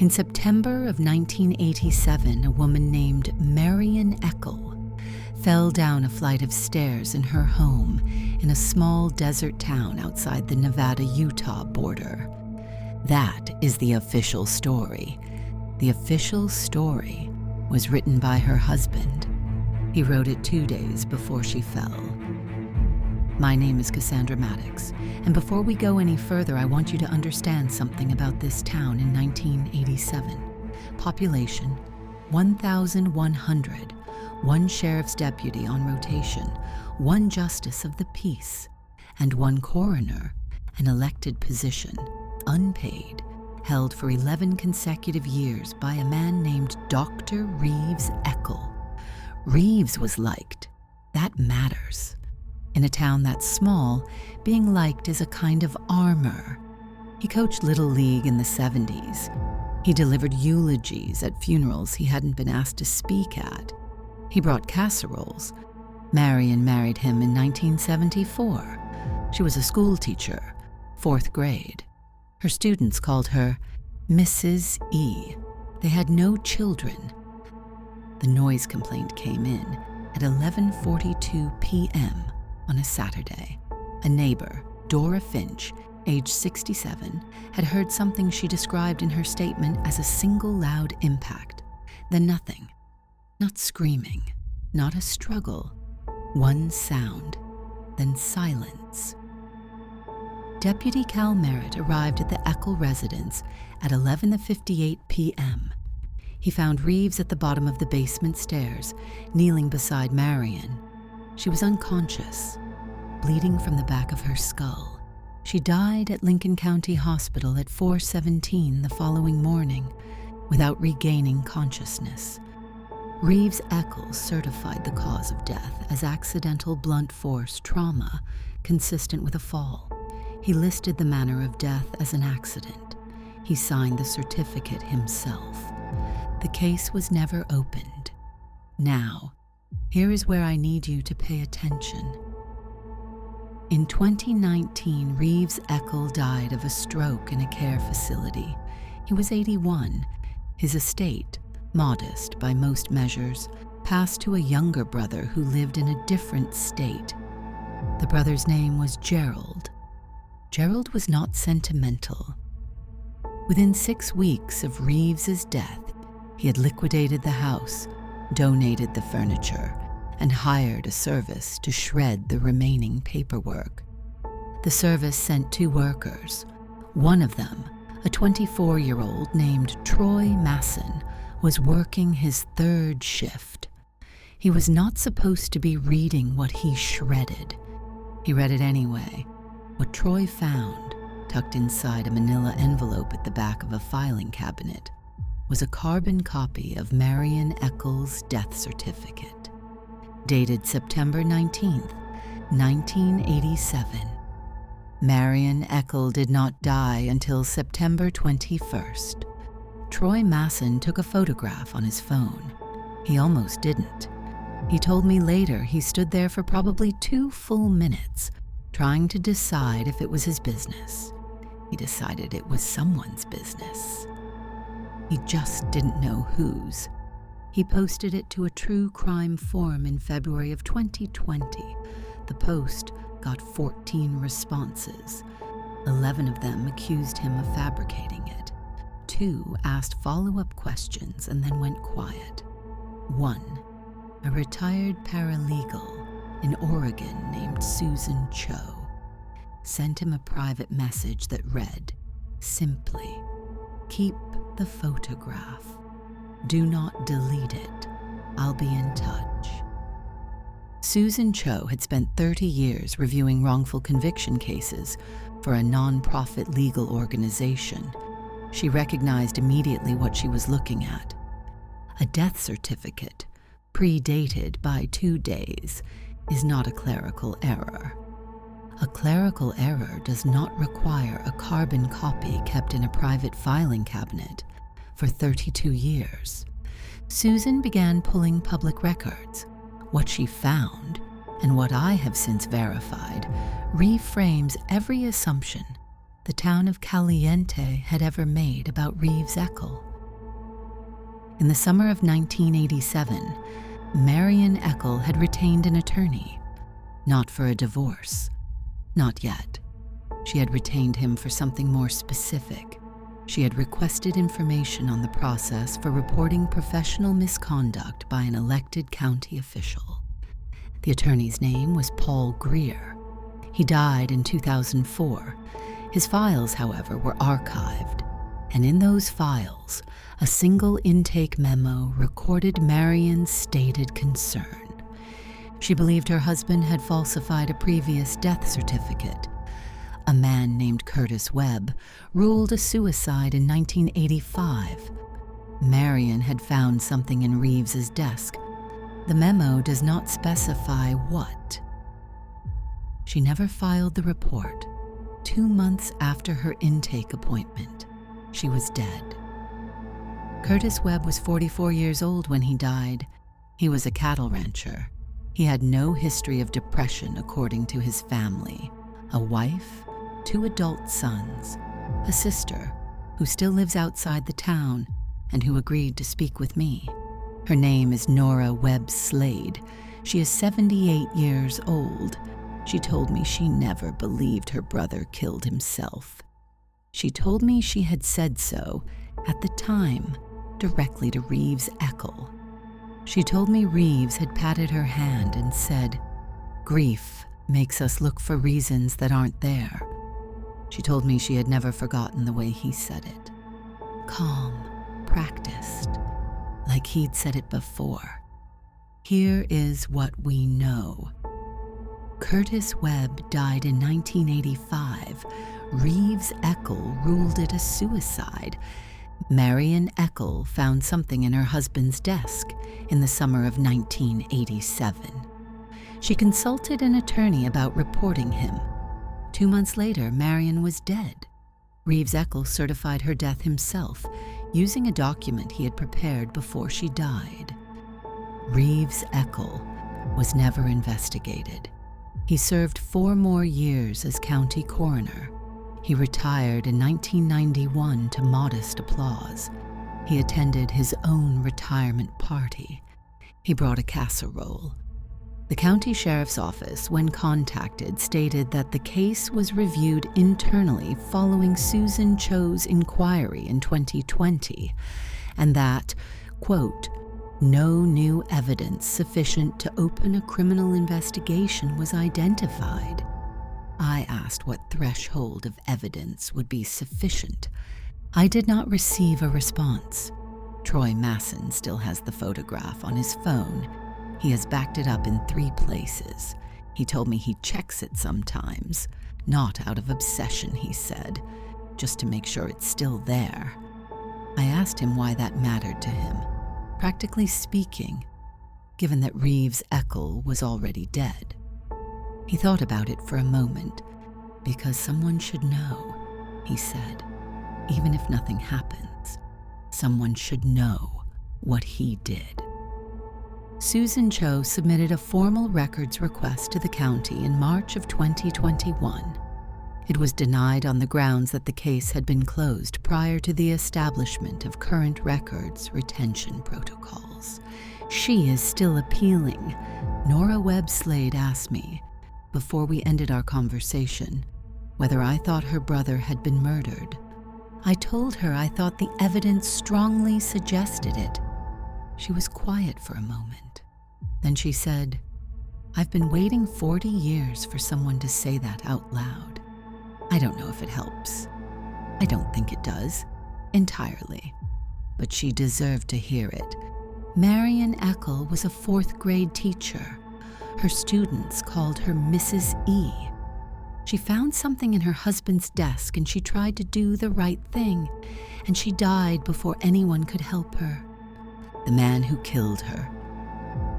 In September of 1987, a woman named Marion Eckle fell down a flight of stairs in her home in a small desert town outside the Nevada-Utah border. That is the official story. The official story was written by her husband. He wrote it 2 days before she fell. My name is Cassandra Maddox, and before we go any further, I want you to understand something about this town in 1987. Population, 1,100, one sheriff's deputy on rotation, one justice of the peace, and one coroner, an elected position, unpaid, held for 11 consecutive years by a man named Dr. Reeves Eckle. Reeves was liked. That matters. In a town that small, being liked is a kind of armor. He coached Little League in the 70s. He delivered eulogies at funerals he hadn't been asked to speak at. He brought casseroles. Marion married him in 1974. She was a school teacher, 4th grade. Her students called her Mrs. E. They had no children. The noise complaint came in at 11:42 p.m. on a Saturday. A neighbor, Dora Finch, age 67, had heard something she described in her statement as a single loud impact, then nothing. Not screaming, not a struggle, one sound, then silence. Deputy Cal Merritt arrived at the Eckle residence at 11:58 p.m. He found Reeves at the bottom of the basement stairs, kneeling beside Marion. She was unconscious, bleeding from the back of her skull. She died at Lincoln County Hospital at 4:17 the following morning, without regaining consciousness. Reeves Eckle certified the cause of death as accidental blunt force trauma consistent with a fall. He listed the manner of death as an accident. He signed the certificate himself. The case was never opened. Now, here is where I need you to pay attention. In 2019, Reeves Eckle died of a stroke in a care facility. He was 81. His estate, modest by most measures, passed to a younger brother who lived in a different state. The brother's name was Gerald. Gerald was not sentimental. Within 6 weeks of Reeves's death, he had liquidated the house, donated the furniture, and hired a service to shred the remaining paperwork. The service sent 2 workers. One of them, a 24-year-old named Troy Masson, was working his 3rd shift. He was not supposed to be reading what he shredded. He read it anyway. What Troy found, tucked inside a manila envelope at the back of a filing cabinet, was a carbon copy of Marion Eckle's death certificate, dated September 19th, 1987. Marion Eckle did not die until September 21st. Troy Masson took a photograph on his phone. He almost didn't. He told me later he stood there for probably 2 full minutes, trying to decide if it was his business. He decided it was someone's business. He just didn't know whose. He posted it to a true crime forum in February of 2020. The post got 14 responses. 11 of them accused him of fabricating it. 2 asked follow-up questions and then went quiet. 1, a retired paralegal in Oregon named Susan Cho, sent him a private message that read, simply, "Keep the photograph. Do not delete it. I'll be in touch." Susan Cho had spent 30 years reviewing wrongful conviction cases for a non-profit legal organization. She recognized immediately what she was looking at. A death certificate, predated by 2 days, is not a clerical error. A clerical error does not require a carbon copy kept in a private filing cabinet for 32 years. Susan began pulling public records. What she found, and what I have since verified, reframes every assumption the town of Caliente had ever made about Reeves Eckle. In the summer of 1987, Marion Eckle had retained an attorney, not for a divorce, not yet. She had retained him for something more specific. She had requested information on the process for reporting professional misconduct by an elected county official. The attorney's name was Paul Greer. He died in 2004. His files, however, were archived, and in those files, a single intake memo recorded Marion's stated concern. She believed her husband had falsified a previous death certificate. A man named Curtis Webb ruled a suicide in 1985. Marion had found something in Reeves's desk. The memo does not specify what. She never filed the report. 2 months after her intake appointment, she was dead. Curtis Webb was 44 years old when he died. He was a cattle rancher. He had no history of depression, according to his family. A wife, 2 adult sons, a sister who still lives outside the town and who agreed to speak with me. Her name is Nora Webb Slade. She is 78 years old. She told me she never believed her brother killed himself. She told me she had said so, at the time, directly to Reeves Eckle. She told me Reeves had patted her hand and said, "Grief makes us look for reasons that aren't there." She told me she had never forgotten the way he said it. Calm, practiced, like he'd said it before. Here is what we know. Curtis Webb died in 1985. Reeves Eckle ruled it a suicide. Marion Eckle found something in her husband's desk in the summer of 1987. She consulted an attorney about reporting him. 2 months later, Marion was dead. Reeves Eckle certified her death himself, using a document he had prepared before she died. Reeves Eckle was never investigated. He served 4 more years as county coroner. He retired in 1991 to modest applause. He attended his own retirement party. He brought a casserole. The county sheriff's office, when contacted, stated that the case was reviewed internally following Susan Cho's inquiry in 2020, and that, quote, "no new evidence sufficient to open a criminal investigation was identified." I asked what threshold of evidence would be sufficient. I did not receive a response. Troy Masson still has the photograph on his phone. He has backed it up in 3 places. He told me he checks it sometimes, not out of obsession, he said, just to make sure it's still there. I asked him why that mattered to him. Practically speaking, given that Reeves Eckle was already dead. He thought about it for a moment. "Because someone should know," he said. "Even if nothing happens, someone should know what he did." Susan Cho submitted a formal records request to the county in March of 2021. It was denied on the grounds that the case had been closed prior to the establishment of current records retention protocols. She is still appealing. Nora Webb Slade asked me, before we ended our conversation, whether I thought her brother had been murdered. I told her I thought the evidence strongly suggested it. She was quiet for a moment. Then she said, "I've been waiting 40 years for someone to say that out loud. I don't know if it helps. I don't think it does, entirely. But she deserved to hear it." Marion Eckle was a 4th grade teacher. Her students called her Mrs. E. She found something in her husband's desk and she tried to do the right thing, and she died before anyone could help her. The man who killed her,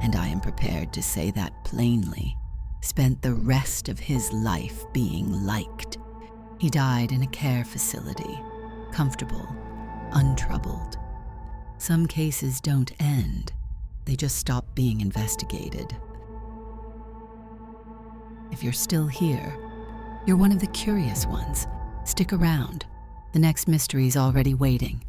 and I am prepared to say that plainly, spent the rest of his life being liked. He died in a care facility, comfortable, untroubled. Some cases don't end, they just stop being investigated. If you're still here, you're one of the curious ones. Stick around. The next mystery's already waiting.